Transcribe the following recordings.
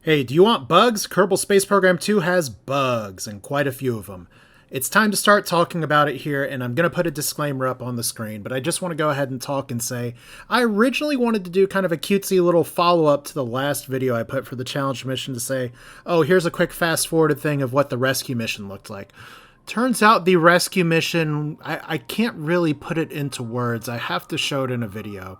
Hey, do you want bugs? Kerbal Space Program 2 has bugs, and quite a few of them. It's time to start talking about it here, and I'm going to put a disclaimer up on the screen, but I just want to go ahead and talk and say I originally wanted to do kind of a cutesy little follow-up to the last video I put for the challenge mission to say, oh, here's a quick fast-forwarded thing of what the rescue mission looked like. Turns out the rescue mission, I can't really put it into words. I have to show it in a video.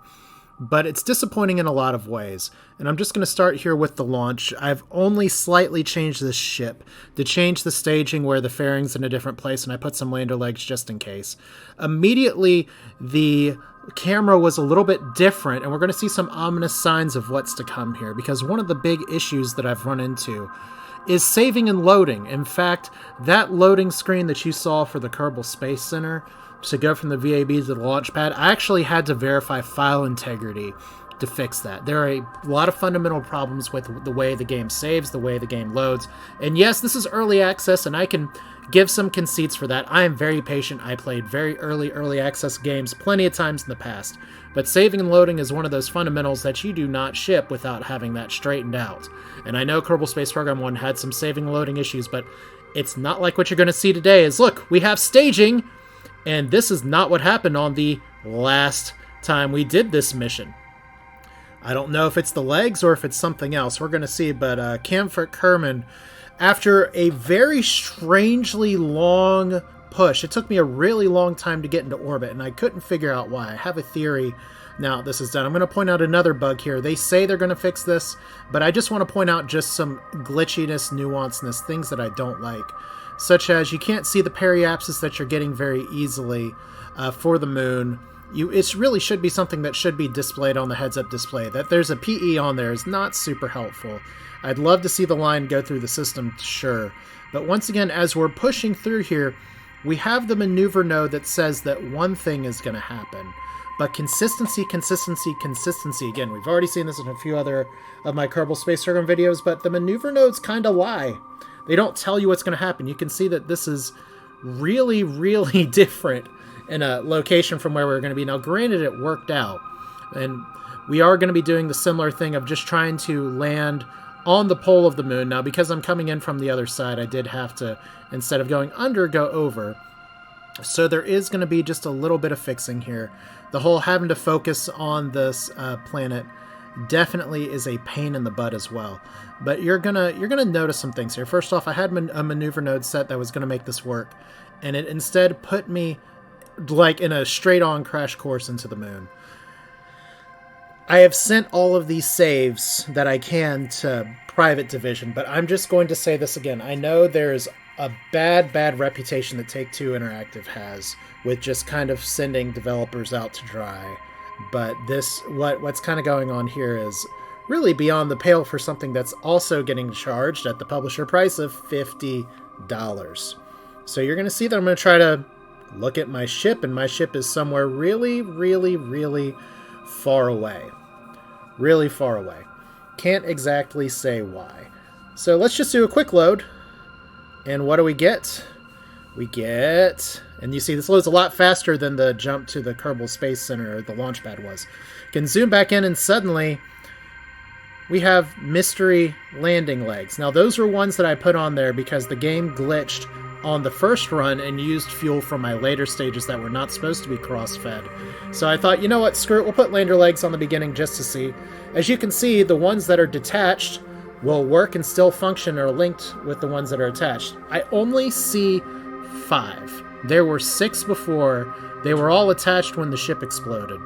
But it's disappointing in a lot of ways. And I'm just going to start here with the launch. I've only slightly changed this ship to change the staging where the fairing's in a different place, and I put some lander legs just in case. Immediately, the camera was a little bit different, and we're going to see some ominous signs of what's to come here, because one of the big issues that I've run into is saving and loading. In fact, that loading screen that you saw for the Kerbal Space Center to go from the VAB to the launch pad, I actually had to verify file integrity to fix that. There are a lot of fundamental problems with the way the game saves, the way the game loads. And yes, this is early access, and I can give some conceits for that. I am very patient. I played very early access games plenty of times in the past. But saving and loading is one of those fundamentals that you do not ship without having that straightened out. And I know Kerbal Space Program 1 had some saving and loading issues, but it's not like what you're going to see today is, look, we have staging. And this is not what happened on the last time we did this mission. I don't know if it's the legs or if it's something else. We're going to see, but Camfert Kerman, after a very strangely long push, it took me a really long time to get into orbit, and I couldn't figure out why. I have a theory now this is done. I'm going to point out another bug here. They say they're going to fix this, but I just want to point out just some glitchiness, nuanceness, things that I don't like. Such as you can't see the periapsis that you're getting very easily for the moon. It really should be something that should be displayed on the heads-up display. That there's a PE on there is not super helpful. I'd love to see the line go through the system, sure. But once again, as we're pushing through here, we have the maneuver node that says that one thing is going to happen. But consistency, again, we've already seen this in a few other of my Kerbal Space Program videos, but the maneuver nodes kind of lie. They don't tell you what's going to happen. You can see that this is really, really different in a location from where we're going to be. Now, granted, it worked out. And we are going to be doing the similar thing of just trying to land on the pole of the moon. Now, because I'm coming in from the other side, I did have to, instead of going under, go over. So there is going to be just a little bit of fixing here. The whole having to focus on this planet definitely is a pain in the butt as well. But you're gonna notice some things here. First off, I had a maneuver node set that was gonna make this work, and it instead put me like in a straight-on crash course into the moon. I have sent all of these saves that I can to Private Division, but I'm just going to say this again. I know there's a bad reputation that Take-Two Interactive has with just kind of sending developers out to dry. But what's kind of going on here is really beyond the pale for something that's also getting charged at the publisher price of $50. So you're going to see that I'm going to try to look at my ship, and my ship is somewhere really, really, really far away. Really far away. Can't exactly say why. So let's just do a quick load. And what do we get? We get... And you see, this loads a lot faster than the jump to the Kerbal Space Center, or the launch pad was. Can zoom back in, and suddenly we have mystery landing legs. Now, those were ones that I put on there because the game glitched on the first run and used fuel from my later stages that were not supposed to be cross-fed. So I thought, you know what, screw it, we'll put lander legs on the beginning just to see. As you can see, the ones that are detached will work and still function or linked with the ones that are attached. I only see 5. There were 6 before. They were all attached when the ship exploded.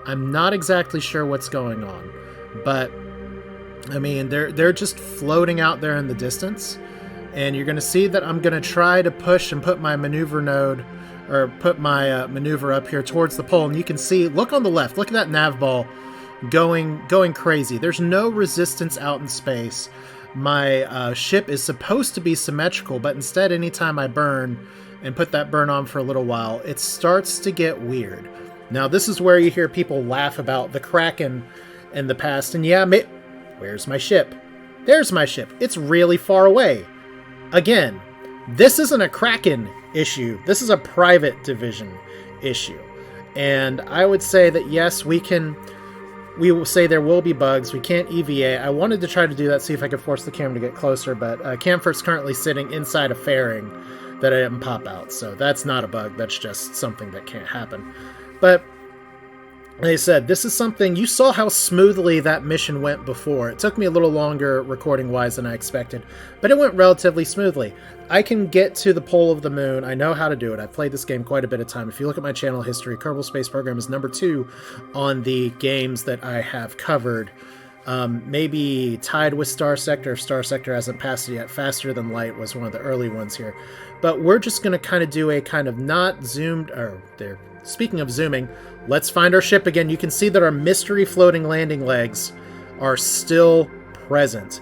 I'm not exactly sure what's going on, but I mean, they're just floating out there in the distance, and you're going to see that I'm going to try to push and put my maneuver node, or put my maneuver up here towards the pole, and you can see, look on the left, look at that nav ball going crazy. There's no resistance out in space. My ship is supposed to be symmetrical, but instead, anytime I burn and put that burn on for a little while, it starts to get weird. Now, this is where you hear people laugh about the Kraken in the past, and yeah, where's my ship? There's my ship. It's really far away. Again, this isn't a Kraken issue. This is a Private Division issue. And I would say that, yes, we can we will say there will be bugs. We can't EVA. I wanted to try to do that, see if I could force the camera to get closer, but Camphor's currently sitting inside a fairing that I didn't pop out, so that's not a bug. That's just something that can't happen. But like I said, this is something, you saw how smoothly that mission went before. It took me a little longer recording-wise than I expected, but it went relatively smoothly. I can get to the pole of the moon. I know how to do it. I've played this game quite a bit of time. If you look at my channel history, Kerbal Space Program is number 2 on the games that I have covered. Maybe tied with Star Sector, if Star Sector hasn't passed it yet. Faster Than Light was one of the early ones here. But we're just going to kind of do a kind of not zoomed, or there. Speaking of zooming, let's find our ship again. You can see that our mystery floating landing legs are still present.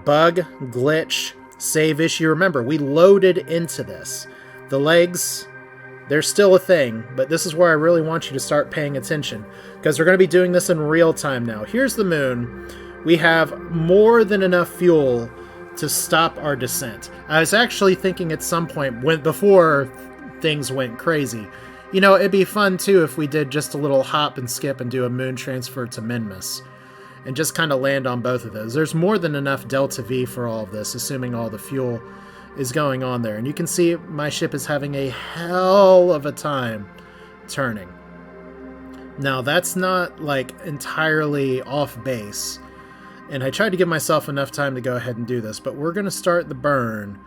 Bug, glitch, save issue. Remember, we loaded into this. The legs, they're still a thing, but this is where I really want you to start paying attention, because we're going to be doing this in real time now. Here's the moon. We have more than enough fuel to stop our descent. I was actually thinking at some point, before things went crazy, you know, it'd be fun too if we did just a little hop and skip and do a moon transfer to Minmus and just kind of land on both of those. There's more than enough Delta V for all of this, assuming all the fuel is going on there. And you can see my ship is having a hell of a time turning. Now, that's not like entirely off base, and I tried to give myself enough time to go ahead and do this, but we're going to start the burn.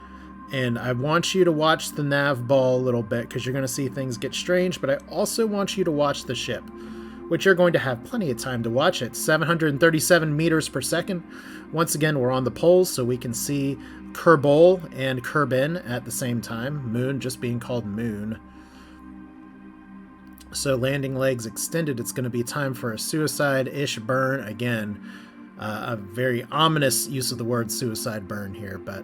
And I want you to watch the nav ball a little bit, because you're going to see things get strange, but I also want you to watch the ship, which you're going to have plenty of time to watch it. 737 meters per second. Once again, we're on the poles, so we can see Kerbal and Kerbin at the same time. Moon just being called Moon. So landing legs extended. It's going to be time for a suicide-ish burn again. A very ominous use of the word suicide burn here, but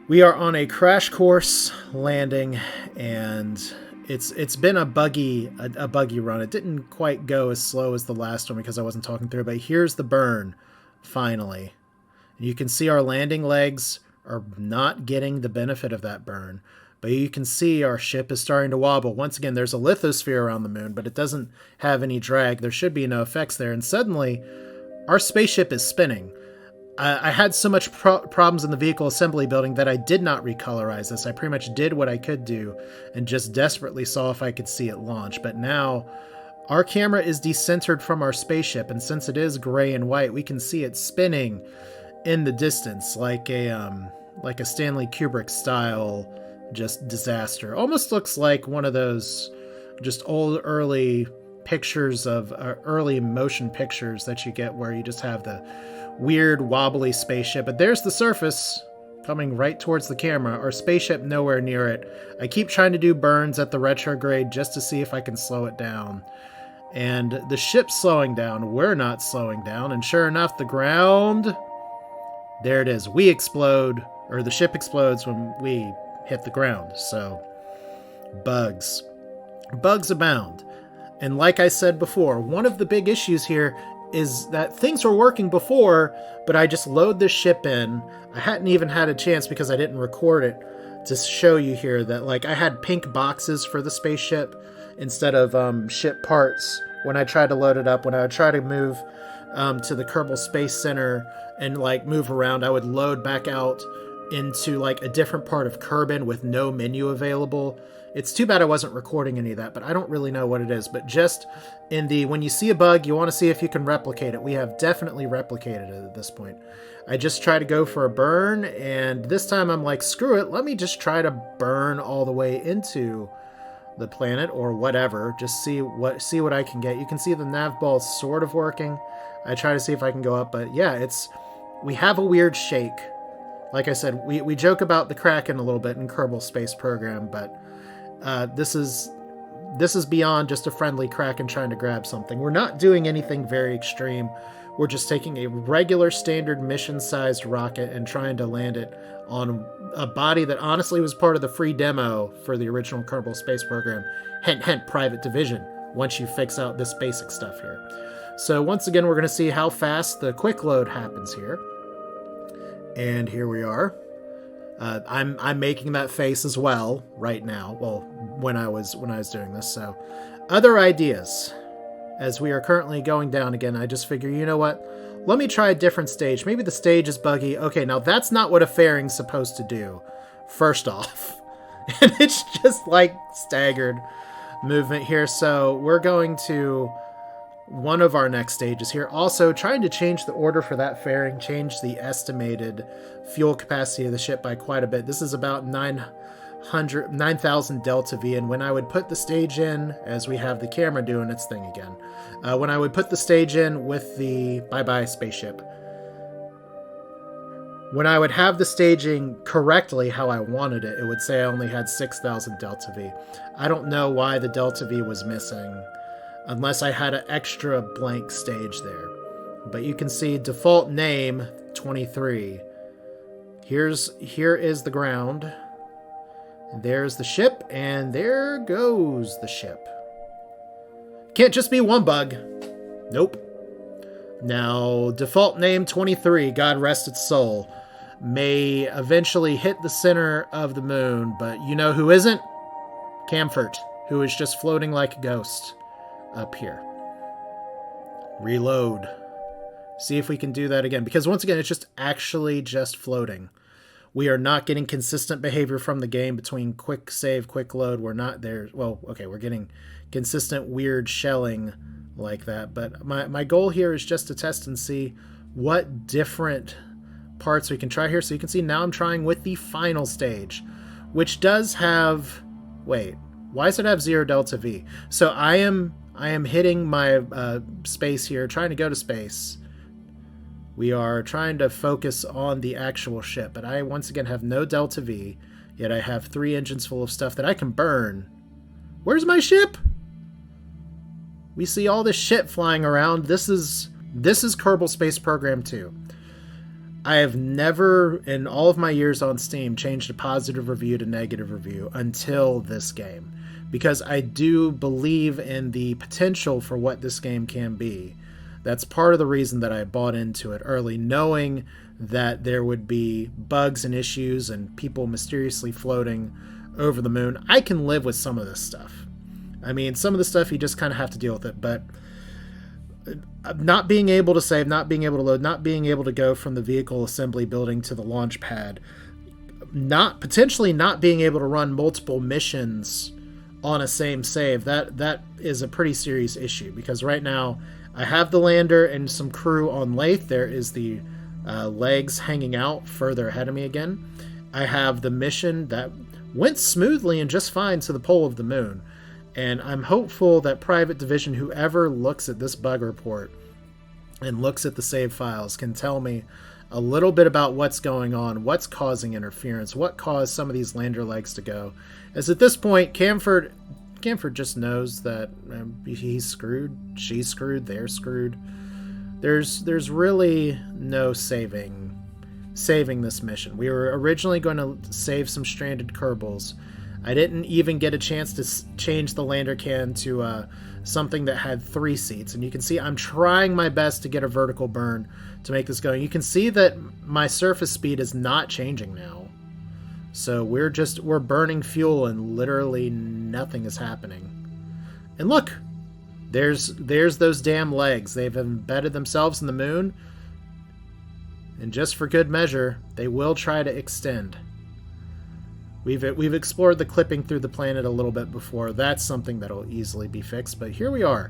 we are on a crash course landing, and it's been a buggy run. It didn't quite go as slow as the last one because I wasn't talking through, but here's the burn, finally. You can see our landing legs are not getting the benefit of that burn, but you can see our ship is starting to wobble. Once again, there's a lithosphere around the moon, but it doesn't have any drag. There should be no effects there, and suddenly our spaceship is spinning. I had so much problems in the vehicle assembly building that I did not recolorize this. I pretty much did what I could do and just desperately saw if I could see it launch. But now our camera is decentered from our spaceship, and since it is gray and white, we can see it spinning in the distance like a Stanley Kubrick style just disaster. Almost looks like one of those just old early pictures of early motion pictures that you get where you just have the weird wobbly spaceship. But there's the surface coming right towards the camera. Our spaceship nowhere near it. I keep trying to do burns at the retrograde just to see if I can slow it down. And the ship's slowing down. We're not slowing down. And sure enough, the ground, there it is. We explode, or the ship explodes when we hit the ground. So bugs abound. And like I said before, one of the big issues here is that things were working before, but I just load this ship in. I hadn't even had a chance, because I didn't record it, to show you here that like I had pink boxes for the spaceship instead of ship parts when I tried to load it up. When I would try to move to the Kerbal Space Center and like move around, I would load back out into like a different part of Kerbin with no menu available. It's too bad I wasn't recording any of that, but I don't really know what it is. But just in the, when you see a bug, you want to see if you can replicate it. We have definitely replicated it at this point. I just try to go for a burn, and this time I'm like, screw it, let me just try to burn all the way into the planet or whatever. Just see what I can get. You can see the nav ball is sort of working. I try to see if I can go up, but yeah, we have a weird shake. Like I said, we joke about the Kraken a little bit in Kerbal Space Program, but this is beyond just a friendly Kraken trying to grab something. We're not doing anything very extreme. We're just taking a regular standard mission-sized rocket and trying to land it on a body that honestly was part of the free demo for the original Kerbal Space Program. Hint, private division, once you fix out this basic stuff here. So once again, we're going to see how fast the quick load happens here. And here we are. I'm making that face as well right now. Well, when I was doing this. So, other ideas. as we are currently going down again. I just figure, you know what? Let me try a different stage. Maybe the stage is buggy. Okay, now that's not what a fairing's supposed to do, first off. And it's just like staggered movement here. So we're going to one of our next stages here. Also, trying to change the order for that fairing, change the estimated fuel capacity of the ship by quite a bit. This is about 9,000 delta V, and when I would put the stage in, as we have the camera doing its thing again, when I would put the stage in with the bye-bye spaceship, when I would have the staging correctly how I wanted it, it would say I only had 6,000 delta V. I don't know why the delta V was missing, unless I had an extra blank stage there. But you can see default name 23. Here is the ground. There's the ship, and there goes the ship. Can't just be one bug. Nope. Now, default name 23, God rest its soul, may eventually hit the center of the moon, but you know who isn't? Camfort, who is just floating like a ghost up here. Reload. See if we can do that again, because once again, it's just actually just floating. We are not getting consistent behavior from the game between quick save, quick load. We're not there. Well, okay, we're getting consistent weird shelling like that. But my goal here is just to test and see what different parts we can try here. So you can see now I'm trying with the final stage, which does have... Wait, why does it have 0 delta V? So I am hitting my space here, trying to go to space. We are trying to focus on the actual ship, but I once again have no delta V, yet I have 3 engines full of stuff that I can burn. Where's my ship? We see all this shit flying around. This is Kerbal Space Program 2. I have never, in all of my years on Steam, changed a positive review to negative review until this game, because I do believe in the potential for what this game can be. That's part of the reason that I bought into it early, knowing that there would be bugs and issues and people mysteriously floating over the moon. I can live with some of this stuff. I mean, some of the stuff you just kind of have to deal with it, but not being able to save, not being able to load, not being able to go from the vehicle assembly building to the launch pad, potentially not being able to run multiple missions on a same save, that is a pretty serious issue, because right now I have the lander and some crew on Lathe. There is the legs hanging out further ahead of me again. I have the mission that went smoothly and just fine to the pole of the moon. And I'm hopeful that Private Division, whoever looks at this bug report and looks at the save files, can tell me a little bit about what's going on, what's causing interference, what caused some of these lander legs to go. As at this point, Camfort just knows that he's screwed, she's screwed, they're screwed. There's really no saving this mission. We were originally going to save some stranded Kerbals. I didn't even get a chance to change the lander can to something that had 3 seats. And you can see I'm trying my best to get a vertical burn to make this going. You can see that my surface speed is not changing now. So we're burning fuel and literally nothing is happening. And look, there's those damn legs. They've embedded themselves in the moon. And just for good measure, they will try to extend. We've explored the clipping through the planet a little bit before. That's something that'll easily be fixed, but here we are.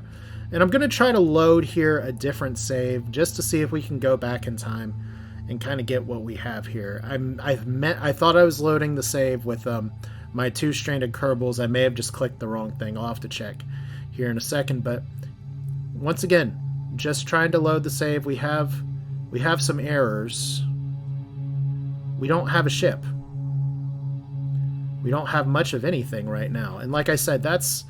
And I'm going to try to load here a different save just to see if we can go back in time and kind of get what we have here. I thought I was loading the save with my 2 stranded Kerbals. I may have just clicked the wrong thing. I'll have to check here in a second, but once again, just trying to load the save. We have some errors. We don't have a ship. We don't have much of anything right now. And like I said, that's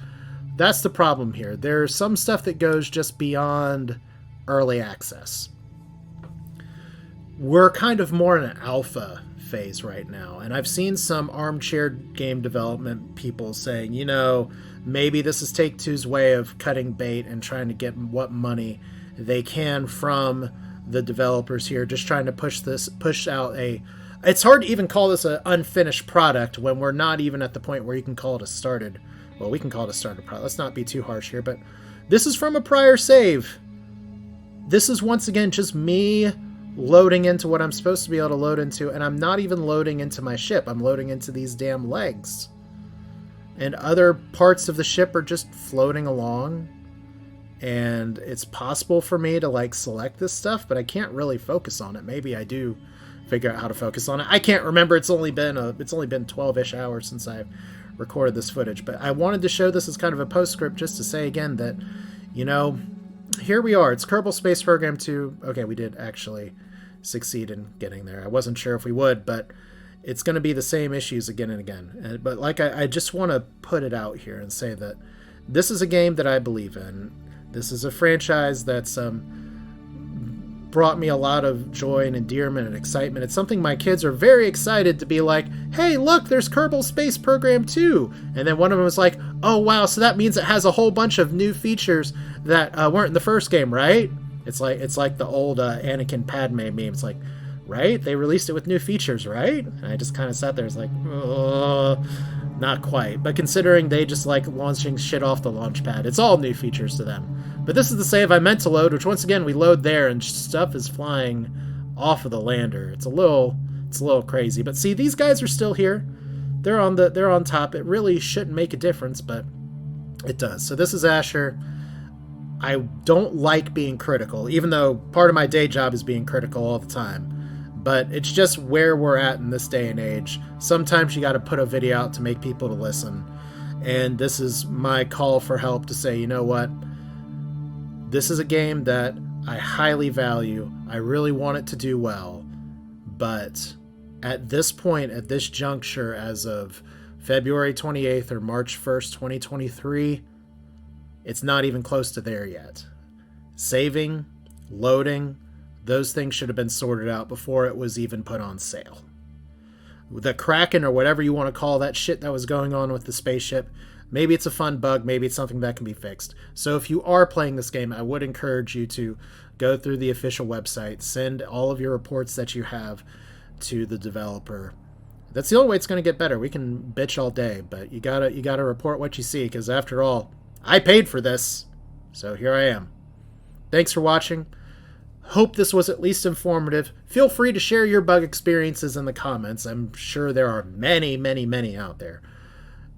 the problem here. There's some stuff that goes just beyond early access. We're kind of more in an alpha phase right now. And I've seen some armchair game development people saying, you know, maybe this is Take-Two's way of cutting bait and trying to get what money they can from the developers here, just trying to push out a... It's hard to even call this an unfinished product when we're not even at the point where you can call it a started... Well, we can call it a started product. Let's not be too harsh here, but This is from a prior save. This is once again just me loading into what I'm supposed to be able to load into, and I'm not even loading into my ship. I'm loading into these damn legs. And other parts of the ship are just floating along. And it's possible for me to like select this stuff, but I can't really focus on it. Maybe I do figure out how to focus on it. I can't remember. It's only been 12-ish hours since I recorded this footage, but I wanted to show this as kind of a postscript just to say again that, you know, here we are. It's Kerbal Space Program 2. Okay, we did actually succeed in getting there. I wasn't sure if we would, but it's going to be the same issues again and again. But like, I just want to put it out here and say that this is a game that I believe in. This is a franchise that's brought me a lot of joy and endearment and excitement. It's something my kids are very excited to be like, hey, look, there's Kerbal Space Program 2. And then one of them was like, oh, wow, so that means it has a whole bunch of new features that weren't in the first game, right? It's like the old Anakin Padme meme. It's like, right? They released it with new features, right? And I just kind of sat there. It's like, not quite. But considering they just like launching shit off the launch pad, it's all new features to them. But this is the save I meant to load, which once again we load there and stuff is flying off of the lander. It's a little crazy. But see, these guys are still here. They're on top. It really shouldn't make a difference, but it does. So this is Asher. I don't like being critical, even though part of my day job is being critical all the time. But it's just where we're at in this day and age. Sometimes you got to put a video out to make people to listen. And this is my call for help to say, you know what? This is a game that I highly value. I really want it to do well. But at this point, at this juncture, as of February 28th or March 1st, 2023, it's not even close to there yet. Saving, loading, those things should have been sorted out before it was even put on sale. The Kraken, or whatever you want to call that shit that was going on with the spaceship, maybe it's a fun bug, maybe it's something that can be fixed. So if you are playing this game, I would encourage you to go through the official website, send all of your reports that you have to the developer. That's the only way it's going to get better. We can bitch all day, but you gotta report what you see, because after all, I paid for this, so here I am. Thanks for watching. Hope this was at least informative. Feel free to share your bug experiences in the comments. I'm sure there are many, many, many out there.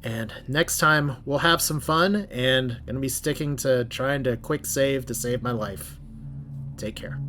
And next time, we'll have some fun, and going to be sticking to trying to quick save to save my life. Take care.